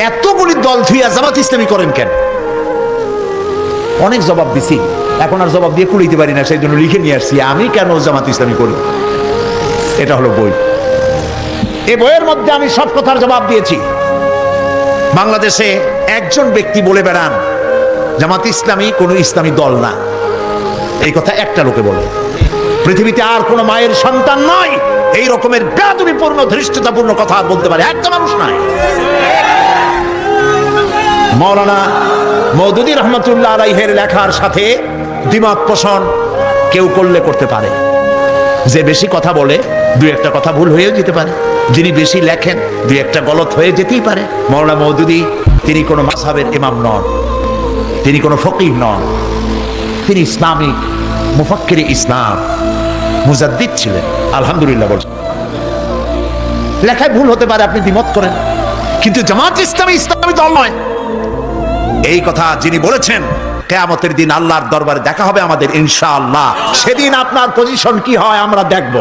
এতগুলি দল থুইয়া জামাত ইসলামী করেন কেন? অনেক জবাব দিছি, এখন আর জবাব দিয়ে কুড়াইতে পারি না, সেই জন্য লিখে নিয়ে আসছি আমি কেন জামাত ইসলামী করি। এটা হলো বই। এই বইয়ের মধ্যে আমি সব কথার জবাব দিয়েছি। বাংলাদেশে একজন ব্যক্তি বলে বেড়ান জামাত ইসলামী কোনো ইসলামী দল না, এই কথা একটা লোকে বলে। পৃথিবীতে আর কোন মায়ের সন্তান নয় এই রকমের বেয়াদবিপূর্ণ ধৃষ্টতাপূর্ণ কথা বলতে পারে একটা মানুষ নাই। মাওলানা মওদুদী রহমাতুল্লাহ আলাইহির লেখার সাথে দ্বিমত পোষণ কেউ করলে করতে পারে। যে বেশি কথা বলে দুই একটা কথা ভুল হয়েও যেতে পারে, যিনি বেশি লেখেন দুই একটা গলত হয়ে যেতেই পারে। মাওলানা মওদুদী তিনি কোনো মাযহাবের ইমাম নন, তিনি কোনো ফকিহ নন, তিনি ইসলামিক মুফাক্কিরে ইসলাম মুজাদ্দিদ ছিলেন। আলহামদুলিল্লাহ বল, লেখায় ভুল হতে পারে, আপনি দ্বিমত করেন, কিন্তু জামাত ইসলামী ইসলামী দল নয় এই কথা যিনি বলেছেন, কিয়ামতের দিন আল্লাহর দরবারে দেখা হবে আমাদের ইনশাআল্লাহ। সেদিন আপনার পজিশন কি হয় আমরা দেখব।